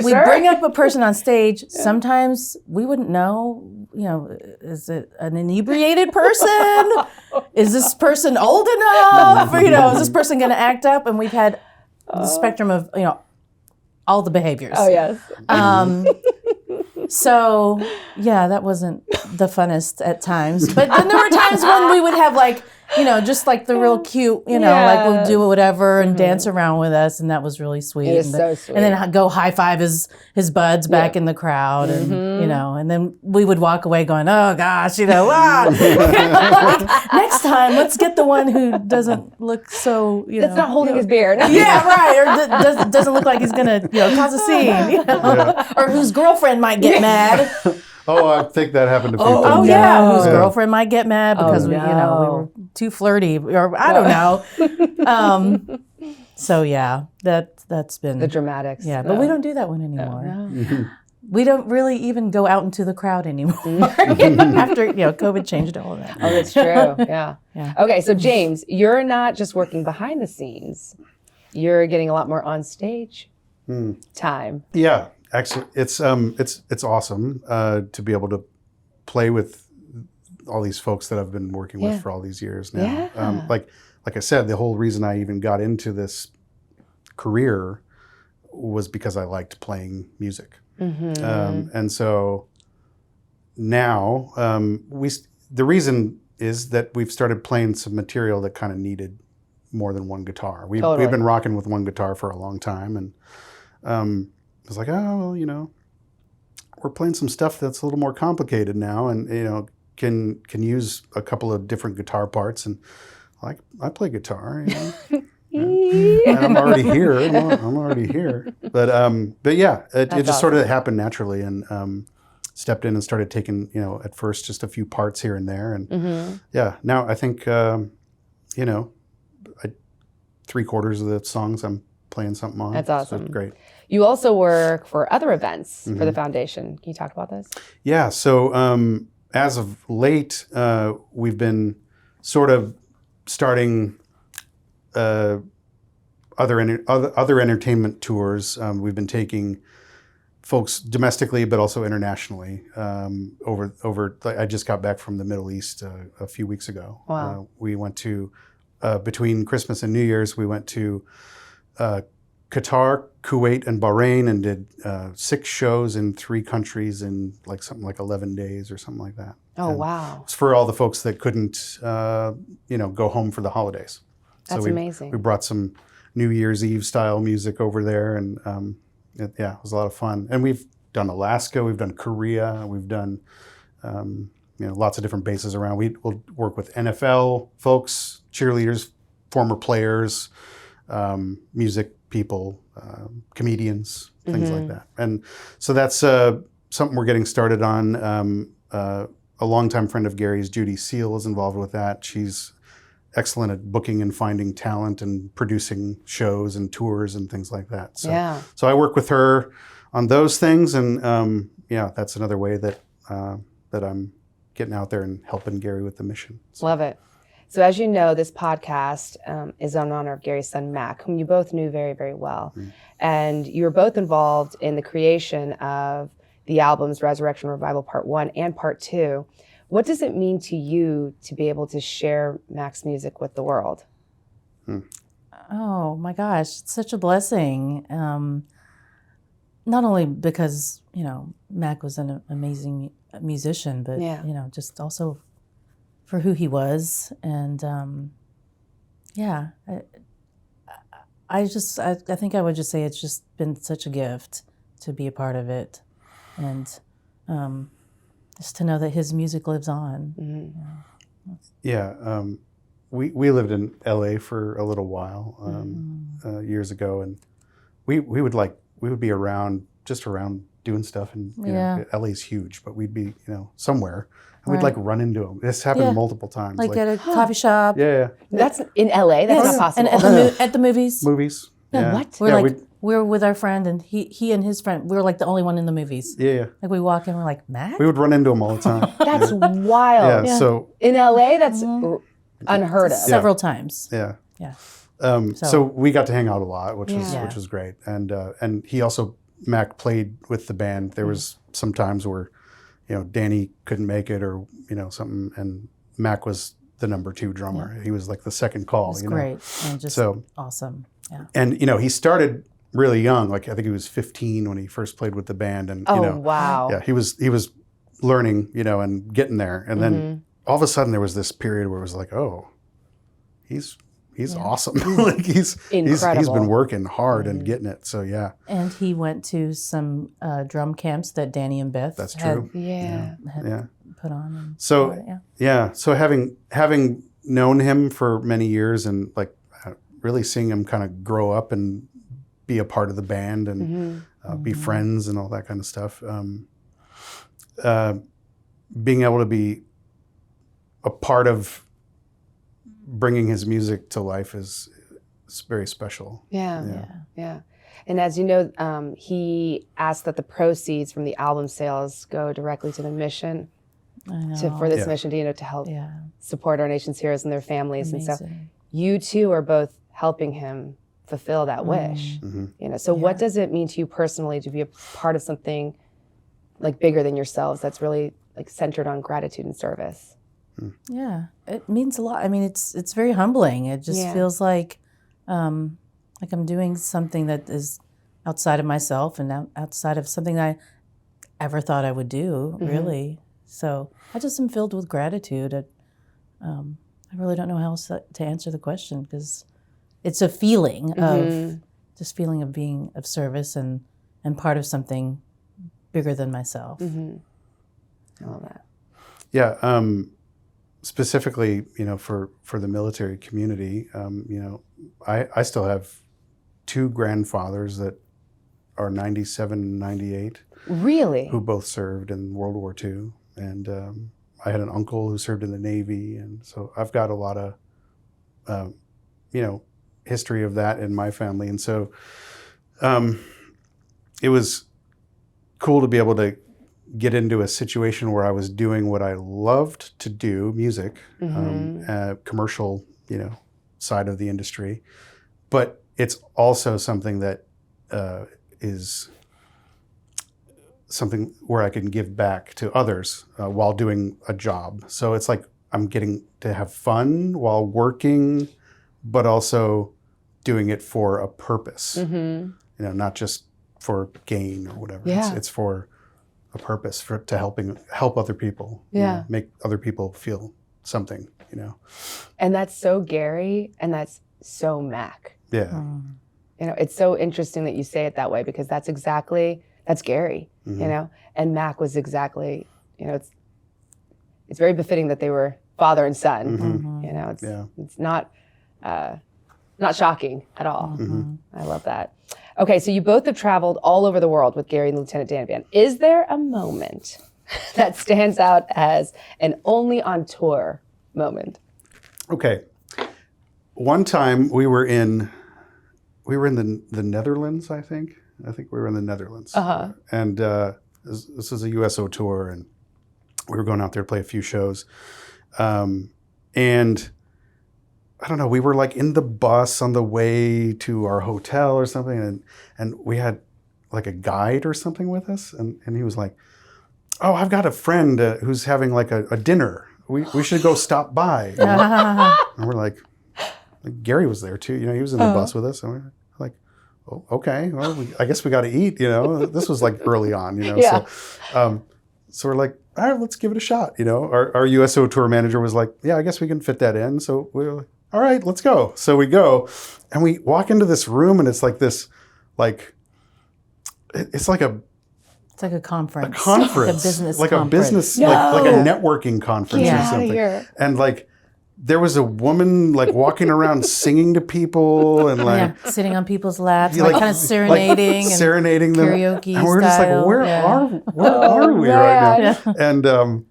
Speaker 1: we bring up a person on stage. Sometimes we wouldn't know. Is it an inebriated person? Is this person old enough? Is this person going to act up? And we've had the spectrum of all the behaviors.
Speaker 2: Oh yes.
Speaker 1: So that wasn't the funnest at times. But then there were times when we would have just like the real cute, like we'll do whatever and dance around with us, and that was really sweet.
Speaker 2: It is so sweet.
Speaker 1: And then go high five his buds back in the crowd, and and then we would walk away going, oh gosh, next time let's get the one who doesn't look so
Speaker 2: that's not holding his beard.
Speaker 1: Yeah, right. Or doesn't look like he's gonna cause a scene, or whose girlfriend might get mad.
Speaker 3: Oh, I think that happened a few times.
Speaker 1: Oh yeah, whose girlfriend might get mad because we were too flirty, or I don't know. So yeah, that's been
Speaker 2: the dramatics.
Speaker 1: Yeah, but we don't do that one anymore. No. We don't really even go out into the crowd anymore after COVID changed all of that.
Speaker 2: Oh, that's true. Yeah. Okay, so James, you're not just working behind the scenes; you're getting a lot more on stage time.
Speaker 3: Yeah. Actually, it's awesome to be able to play with all these folks that I've been working with for all these years now. Like I said, the whole reason I even got into this career was because I liked playing music. And so now the reason is that we've started playing some material that kind of needed more than one guitar. We've been rocking with one guitar for a long time, and I was like, oh, you know, we're playing some stuff that's a little more complicated now, and you know, can use a couple of different guitar parts. And like, I play guitar, you know. And I'm already here. I'm already here. But yeah, it just awesome. Sort of happened naturally, and stepped in and started taking, you know, at first just a few parts here and there, and yeah, now I think you know, 3/4 of the songs I'm playing something on.
Speaker 2: That's awesome.
Speaker 3: So it's great.
Speaker 2: You also work for other events for the foundation. Can you talk about this?
Speaker 3: Yeah. So as of late, we've been sort of starting other entertainment tours. We've been taking folks domestically, but also internationally. I just got back from the Middle East a few weeks ago.
Speaker 2: Wow.
Speaker 3: We went to between Christmas and New Year's. We went to Qatar, Kuwait, and Bahrain, and did 6 shows in 3 countries in like something like 11 days or something like that.
Speaker 2: Oh,
Speaker 3: and
Speaker 2: wow.
Speaker 3: It's for all the folks that couldn't, you know, go home for the holidays.
Speaker 2: That's amazing.
Speaker 3: We brought some New Year's Eve style music over there, and it was a lot of fun. And we've done Alaska, we've done Korea, we've done you know, lots of different bases around. We'll work with NFL folks, cheerleaders, former players, music people, comedians, things like that. And so that's something we're getting started on. A longtime friend of Gary's, Judy Seal, is involved with that. She's excellent at booking and finding talent and producing shows and tours and things like that. So, so I work with her on those things, and yeah, that's another way that that I'm getting out there and helping Gary with the mission. So.
Speaker 2: Love it. So as you know, this podcast is in honor of Gary's son, Mac, whom you both knew very, very well. And you were both involved in the creation of the albums Resurrection Revival Part 1 and Part 2. What does it mean to you to be able to share Mac's music with the world?
Speaker 1: Oh my gosh, it's such a blessing. Not only because, you know, Mac was an amazing musician, but, you know, just also for who he was. And yeah, I think I would just say it's just been such a gift to be a part of it. And just to know that his music lives on.
Speaker 3: Yeah, we lived in LA for a little while years ago, and we would be around doing stuff, and you know, LA's huge, but we'd be, you know, somewhere, and we'd like run into him. This happened multiple times,
Speaker 1: like at a coffee shop.
Speaker 2: That's in LA. That's not possible.
Speaker 1: And at the movies.
Speaker 2: What?
Speaker 1: We're with our friend, and he and his friend, we were like the only one in the movies. Like we walk in, we're like, Mac?
Speaker 3: We would run into him all the time.
Speaker 2: That's wild.
Speaker 3: So
Speaker 2: in LA, that's unheard of.
Speaker 1: Several times.
Speaker 3: So we got to hang out a lot, which was great. And he also, Mac played with the band. There was some times where, you know, Danny couldn't make it, or, you know, something, and Mac was the number 2 drummer. He was like the second call.
Speaker 1: It was
Speaker 3: you
Speaker 1: great
Speaker 3: know?
Speaker 1: and just awesome. Yeah.
Speaker 3: And, you know, he started really young. Like, I think he was 15 when he first played with the band. And, you know,
Speaker 2: wow.
Speaker 3: He was learning, you know, and getting there. And then all of a sudden there was this period where it was like, oh, he's awesome. Like he's been working hard and getting it. So
Speaker 1: And he went to some drum camps that Danny and Beth
Speaker 3: had
Speaker 1: put on.
Speaker 3: So so having known him for many years, and like really seeing him kind of grow up and be a part of the band and be friends and all that kind of stuff. Being able to be a part of bringing his music to life is very special.
Speaker 2: Yeah. And as you know, he asked that the proceeds from the album sales go directly to the mission, for this mission to, you know, to help support our nation's heroes and their families.
Speaker 1: Amazing.
Speaker 2: And so you two are both helping him fulfill that wish. You know, so what does it mean to you personally to be a part of something like bigger than yourselves that's really like centered on gratitude and service?
Speaker 1: Yeah, it means a lot. I mean, it's very humbling. It just feels like I'm doing something that is outside of myself and outside of something that I ever thought I would do, really. So I just am filled with gratitude. I really don't know how else to answer the question, because it's a feeling of just feeling of being of service and part of something bigger than myself.
Speaker 2: I love that.
Speaker 3: Yeah. Specifically, for the military community, I still have 2 grandfathers that are 97 and 98.
Speaker 2: Really?
Speaker 3: Who both served in World War II. And I had an uncle who served in the Navy. And so I've got a lot of, history of that in my family. And so it was cool to be able to get into a situation where I was doing what I loved to do, music, commercial, side of the industry. But it's also something that is something where I can give back to others while doing a job. So it's like I'm getting to have fun while working, but also doing it for a purpose. Not just for gain or whatever.
Speaker 2: Yeah.
Speaker 3: It's for a purpose, to help other people. Make other people feel something.
Speaker 2: And that's so Gary, and that's so Mac.
Speaker 3: Yeah.
Speaker 2: It's so interesting that you say it that way, because that's Gary, and Mac was exactly, it's very befitting that they were father and son. It's not shocking at all. I love that. Okay, so you both have traveled all over the world with Gary and Lieutenant Dan Band. Is there a moment that stands out as an only on tour moment? Okay.
Speaker 3: One time we were in the Netherlands, I think. I think we were in the Netherlands. And this is a USO tour, and we were going out there to play a few shows. And I don't know, we were like in the bus on the way to our hotel or something, and we had like a guide or something with us, and he was like, "Oh, I've got a friend who's having like a dinner. We should go stop by." And we're like, Gary was there too, he was in the bus with us, and we're like, "Oh, okay, well, I guess we got to eat." This was like early on, so we're like, "All right, let's give it a shot." Our USO tour manager was like, "Yeah, I guess we can fit that in." So we were like, "All right, let's go." So we go, and we walk into this room, and it's like this, it's like a
Speaker 1: conference.
Speaker 3: A conference.
Speaker 1: Like a business
Speaker 3: like
Speaker 1: conference.
Speaker 3: A business, like a networking conference or something.
Speaker 2: Here.
Speaker 3: And there was a woman walking around singing to people and
Speaker 1: sitting on people's laps, kind of serenading, and
Speaker 3: serenading them.
Speaker 1: Karaoke
Speaker 3: and we're
Speaker 1: style.
Speaker 3: where are we right now?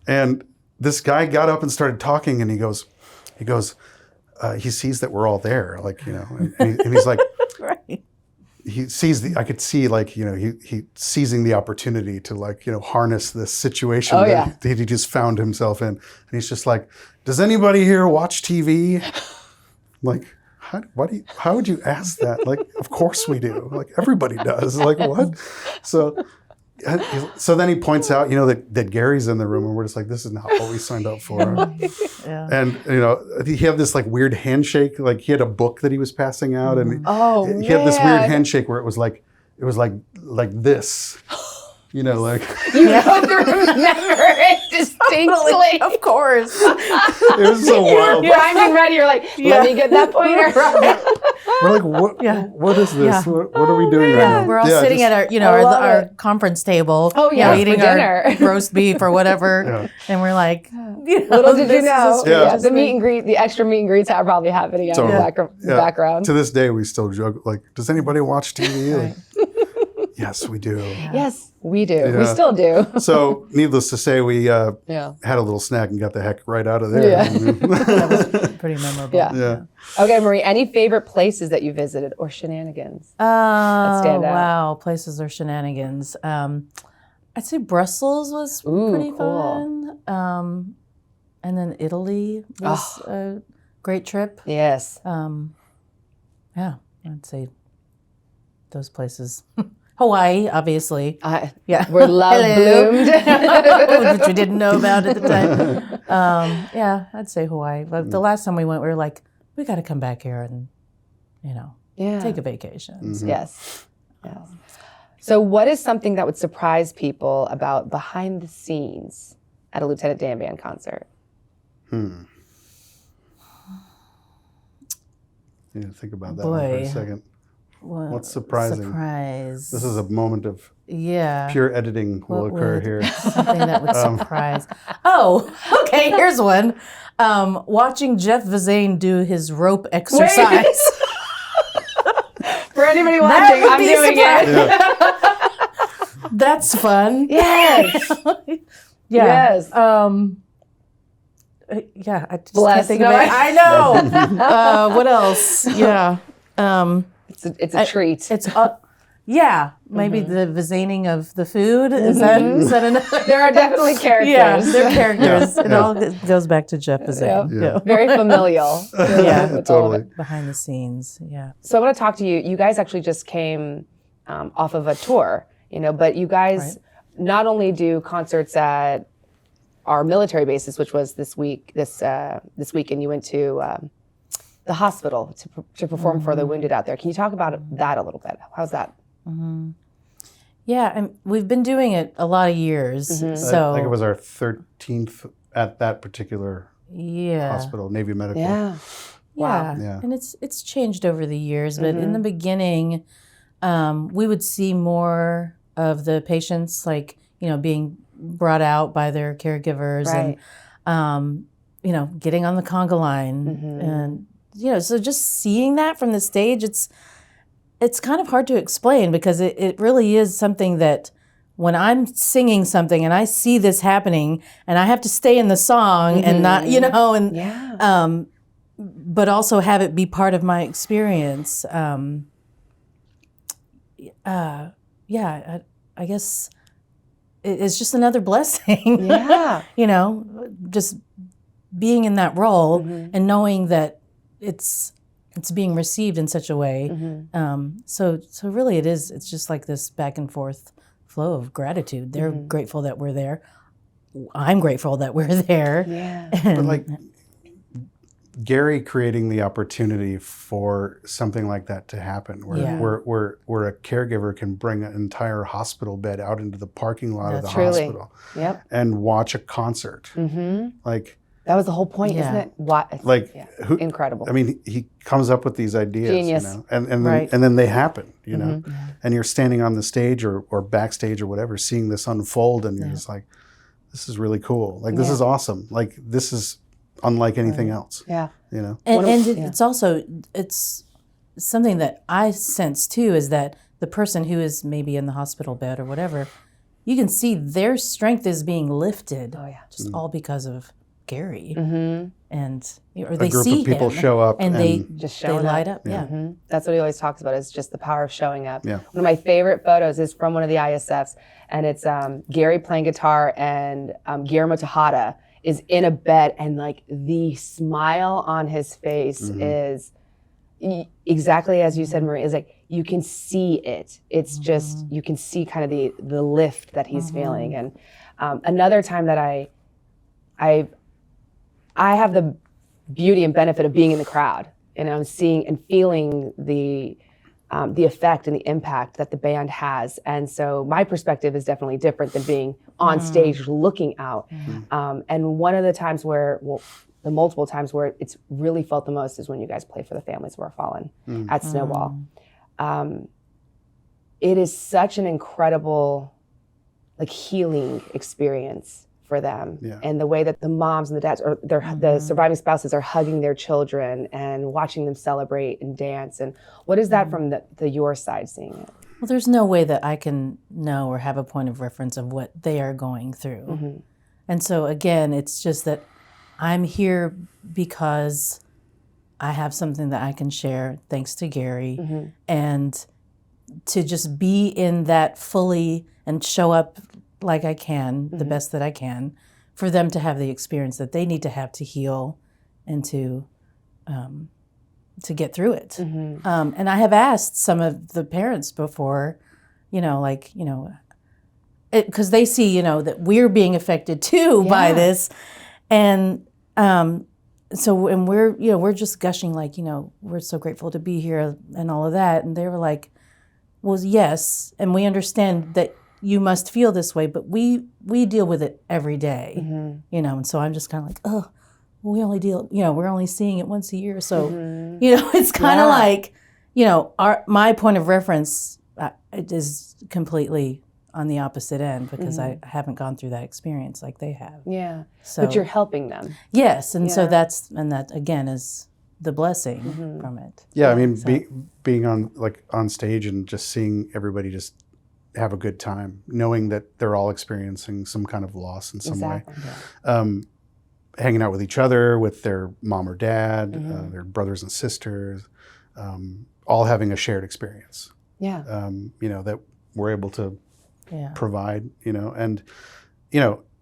Speaker 3: And this guy got up and started talking, and he goes, he sees that we're all there, and he's like,
Speaker 1: right.
Speaker 3: He sees I could see he seizing the opportunity to harness this situation that he just found himself in, and he's just like, "Does anybody here watch TV?" How would you ask that? Of course we do. Everybody does. What? So then he points out, that Gary's in the room, and we're just like, this is not what we signed up for. And he had this weird handshake. He had a book that he was passing out, and he had this weird handshake where it was like this. You both
Speaker 2: remember it distinctly.
Speaker 1: Of course.
Speaker 3: It was so wild.
Speaker 2: I'm ready. You're like, let me get that pointer.
Speaker 3: We're like, what is this?
Speaker 1: Yeah.
Speaker 3: What are we doing right now?
Speaker 1: We're all sitting at our conference table, eating our roast beef or whatever, and we're like,
Speaker 2: little did you know, the meet and greet, the extra meet and greets are probably happening in the background.
Speaker 3: To this day, we still joke, does anybody watch TV?
Speaker 1: Right.
Speaker 3: Yes, we do.
Speaker 2: Yes, we do. Yeah. We still do.
Speaker 3: So, needless to say, we had a little snack and got the heck right out of there.
Speaker 1: Yeah. That was pretty memorable.
Speaker 2: Yeah. Okay, Marie, any favorite places that you visited or shenanigans that stand out?
Speaker 1: Wow, places or shenanigans. I'd say Brussels was pretty fun. And then Italy was a great trip.
Speaker 2: Yes.
Speaker 1: I'd say those places. Hawaii, obviously. Yeah.
Speaker 2: We're love bloomed.
Speaker 1: Which we didn't know about at the time. Yeah, I'd say Hawaii. But the last time we went, we were like, we got to come back here and, take a vacation.
Speaker 3: Mm-hmm.
Speaker 2: Yes. So what is something that would surprise people about behind the scenes at a Lieutenant Dan Band concert?
Speaker 3: Yeah, think about that one for a second. What's surprising?
Speaker 1: Surprise.
Speaker 3: This is a moment of
Speaker 1: Yeah.
Speaker 3: pure editing will occur here.
Speaker 1: Something that would surprise. Oh, okay, here's one. Watching Jeff Vazane do his rope exercise.
Speaker 2: For anybody watching, I'm doing it.
Speaker 3: Yeah.
Speaker 1: That's fun.
Speaker 2: Yes.
Speaker 1: Yes. Yeah, I just can't think of it. I know. What else? Yeah.
Speaker 2: It's a treat.
Speaker 1: It's maybe the Vazaning of the food. Is that enough?
Speaker 2: There are definitely characters.
Speaker 1: Yeah, they're characters.
Speaker 3: Yeah.
Speaker 1: It all goes back to Jeff Vazane.
Speaker 3: Yeah.
Speaker 2: Very familial.
Speaker 1: Yeah,
Speaker 3: totally.
Speaker 1: Behind the scenes. Yeah.
Speaker 2: So I want to talk to you. You guys actually just came off of a tour, but you guys not only do concerts at our military bases, which was this week, this weekend you went to the hospital to perform for the wounded out there. Can you talk about that a little bit? How's that?
Speaker 1: Yeah, and we've been doing it a lot of years. So
Speaker 3: I think it was our 13th at that particular hospital, Navy Medical.
Speaker 2: Yeah. Wow.
Speaker 1: Yeah. And it's changed over the years, but in the beginning, we would see more of the patients being brought out by their caregivers and getting on the conga line and so just seeing that from the stage, it's kind of hard to explain because it really is something that when I'm singing something and I see this happening and I have to stay in the song and not, but also have it be part of my experience. I guess it's just another blessing.
Speaker 2: Yeah.
Speaker 1: Just being in that role and knowing that it's being received in such a way. So really it's just like this back and forth flow of gratitude. They're grateful that we're there. I'm grateful that we're there.
Speaker 2: Yeah.
Speaker 3: But Gary creating the opportunity for something like that to happen, where a caregiver can bring an entire hospital bed out into the parking lot of the hospital and watch a concert.
Speaker 2: That was the whole point, isn't it? Incredible.
Speaker 3: I mean, he comes up with these ideas,
Speaker 2: Genius.
Speaker 3: and then they happen, and you're standing on the stage or backstage or whatever, seeing this unfold, and you're just like, this is really cool. This is awesome. This is unlike anything else.
Speaker 2: Yeah.
Speaker 1: And it's also, it's something that I sense too, is that the person who is maybe in the hospital bed or whatever, you can see their strength is being lifted.
Speaker 2: Oh yeah.
Speaker 1: Just all because of Gary. And or
Speaker 3: A
Speaker 1: they
Speaker 3: group
Speaker 1: see
Speaker 3: of people
Speaker 1: him
Speaker 3: show up
Speaker 1: and they
Speaker 2: just
Speaker 1: light up.
Speaker 2: That's what he always talks about, is just the power of showing up.
Speaker 3: Yeah.
Speaker 2: One of my favorite photos is from one of the ISFs, and it's Gary playing guitar, and Guillermo Tejada is in a bed, and the smile on his face is exactly as you said, Marie, is you can see it. It's just, you can see kind of the lift that he's feeling. And another time that I have the beauty and benefit of being in the crowd, and seeing and feeling the effect and the impact that the band has. And so my perspective is definitely different than being on stage looking out. And one of the times the multiple times where it's really felt the most is when you guys play for the families who are fallen at Snowball. It is such an incredible healing experience for them, and the way that the moms and the dads or the surviving spouses are hugging their children and watching them celebrate and dance. And what is that from your side, seeing it?
Speaker 1: Well, there's no way that I can know or have a point of reference of what they are going through. And so again, it's just that I'm here because I have something that I can share, thanks to Gary, and to just be in that fully and show up like I can, the best that I can, for them to have the experience that they need to have to heal and to get through it. And I have asked some of the parents before, because they see, that we're being affected too by this. And and we're just gushing like, we're so grateful to be here and all of that. And they were like, well, yes, and we understand that you must feel this way, but we deal with it every day, and so I'm just kind of like, oh, we only we're only seeing it once a year. So, it's kind of like, my point of reference it is completely on the opposite end because I haven't gone through that experience like they have.
Speaker 2: Yeah.
Speaker 1: So,
Speaker 2: but you're helping them.
Speaker 1: Yes. And so that again is the blessing from it.
Speaker 3: Yeah. I mean, being on stage and just seeing everybody just have a good time, knowing that they're all experiencing some kind of loss in some way. Yeah. Hanging out with each other, with their mom or dad, their brothers and sisters, all having a shared experience.
Speaker 2: Yeah.
Speaker 3: That we're able to provide, and,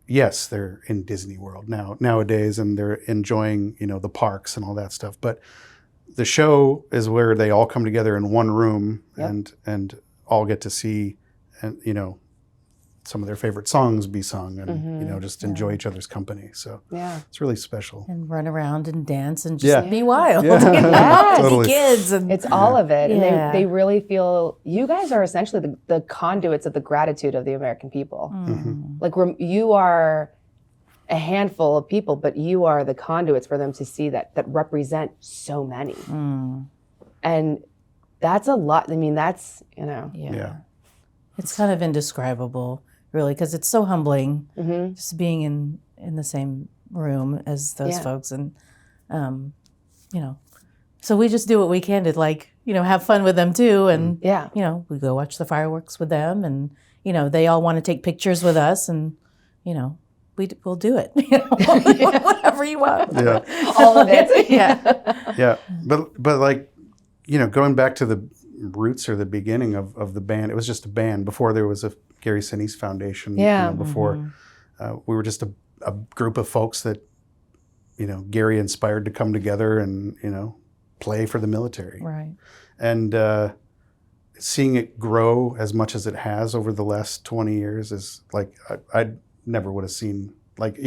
Speaker 3: yes, they're in Disney World nowadays and they're enjoying, the parks and all that stuff. But the show is where they all come together in one room and all get to see, and, some of their favorite songs be sung and, just enjoy each other's company. So it's really special.
Speaker 1: And run around and dance and just be wild.
Speaker 2: Yeah.
Speaker 3: Totally.
Speaker 1: Kids. And,
Speaker 2: it's all of it. And they really feel, you guys are essentially the conduits of the gratitude of the American people. Like you are a handful of people, but you are the conduits for them to see that represent so many. And that's a lot. I mean, that's,
Speaker 1: It's kind of indescribable, really, because it's so humbling just being in the same room as those folks. And, so we just do what we can to have fun with them too. And, we go watch the fireworks with them and, they all want to take pictures with us and, we'll do it, whatever you want.
Speaker 3: Yeah.
Speaker 2: All of it.
Speaker 3: Yeah. But going back to the roots or the beginning of the band, it was just a band before there was a Gary Sinise Foundation. Before we were just a group of folks that Gary inspired to come together and play for the military.
Speaker 1: Right. And
Speaker 3: seeing it grow as much as it has over the last 20 years is like I never would have seen, like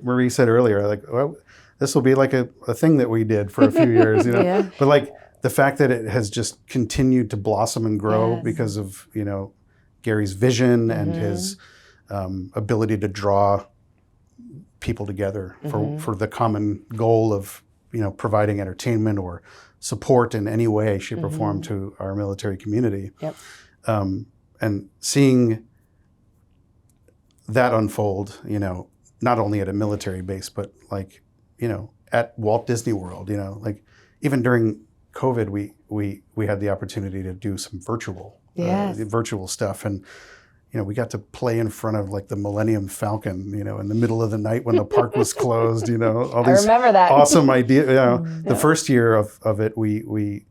Speaker 3: Marie said earlier, this will be like a thing that we did for a few years, but the fact that it has just continued to blossom and grow because of, Gary's vision and his ability to draw people together for the common goal of, providing entertainment or support in any way, shape, or form to our military community.
Speaker 2: Yep.
Speaker 3: And seeing that unfold, not only at a military base, but at Walt Disney World, even during COVID, we had the opportunity to do some virtual stuff, and we got to play in front of the Millennium Falcon, in the middle of the night when the park was closed. All these
Speaker 2: I remember that.
Speaker 3: awesome ideas. The first year of it, we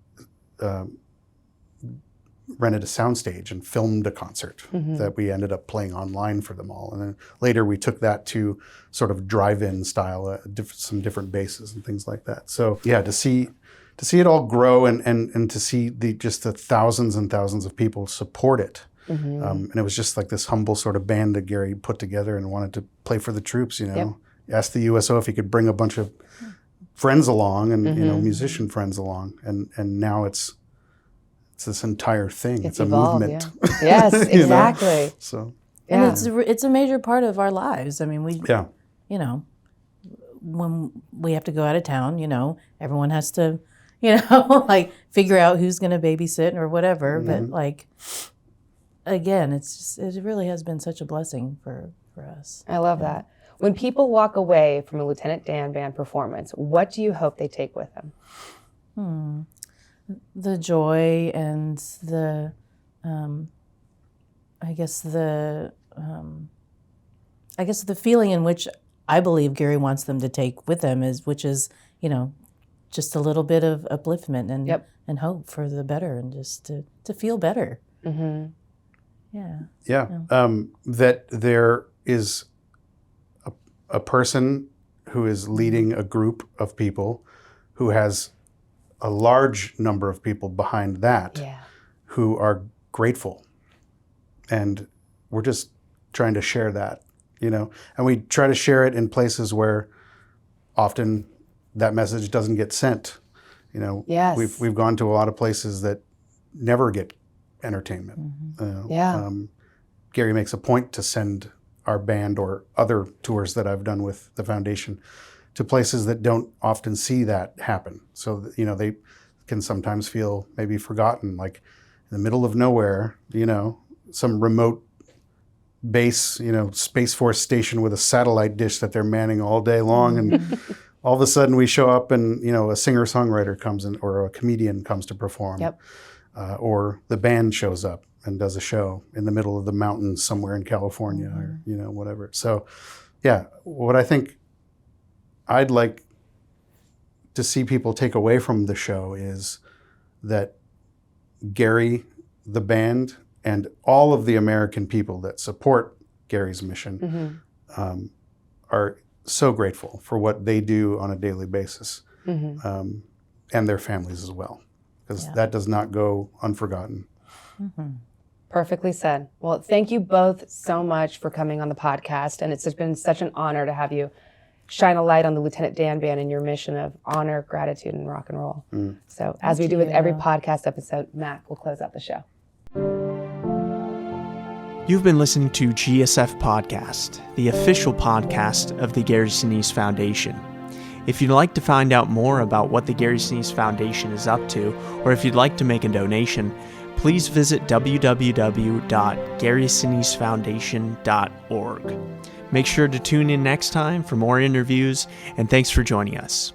Speaker 3: rented a soundstage and filmed a concert that we ended up playing online for them all, and then later we took that to sort of drive-in style, some different bases and things like that. So to see it all grow and to see the thousands and thousands of people support it. And it was just like this humble sort of band that Gary put together and wanted to play for the troops, Asked the USO if he could bring a bunch of friends along and, musician friends along. And now it's this entire thing. It's a
Speaker 2: evolved,
Speaker 3: movement.
Speaker 2: Yeah. Yes, exactly.
Speaker 3: So.
Speaker 1: And it's a major part of our lives. I mean, when we have to go out of town, everyone has to, figure out who's going to babysit or whatever. But again, it really has been such a blessing for us.
Speaker 2: I love that. When people walk away from a Lieutenant Dan Band performance, what do you hope they take with them?
Speaker 1: The joy and the feeling in which I believe Gary wants them to take with them which is just a little bit of upliftment and hope for the better and just to feel better.
Speaker 3: That there is a person who is leading a group of people who has a large number of people behind that who are grateful And we're just trying to share that, and we try to share it in places where often that message doesn't get sent.
Speaker 2: Yes.
Speaker 3: We've gone to a lot of places that never get entertainment. Gary makes a point to send our band or other tours that I've done with the foundation to places that don't often see that happen. So, they can sometimes feel maybe forgotten, like in the middle of nowhere, some remote base, Space Force station with a satellite dish that they're manning all day long. And all of a sudden we show up and, a singer-songwriter comes in or a comedian comes to perform.
Speaker 2: Yep.
Speaker 3: Or the band shows up and does a show in the middle of the mountains somewhere in California or, whatever. So, yeah, what I think I'd like to see people take away from the show is that Gary, the band, and all of the American people that support Gary's mission are so grateful for what they do on a daily basis, and their families as well, because that does not go unforgotten.
Speaker 2: Perfectly said. Well, thank you both so much for coming on the podcast, and it's been such an honor to have you shine a light on the Lieutenant Dan Band and your mission of honor, gratitude, and rock and roll. So as we do with every podcast episode, Mac will close out the show.
Speaker 4: You've been listening to GSF Podcast, the official podcast of the Gary Sinise Foundation. If you'd like to find out more about what the Gary Sinise Foundation is up to, or if you'd like to make a donation, please visit www.garysinisefoundation.org. Make sure to tune in next time for more interviews, and thanks for joining us.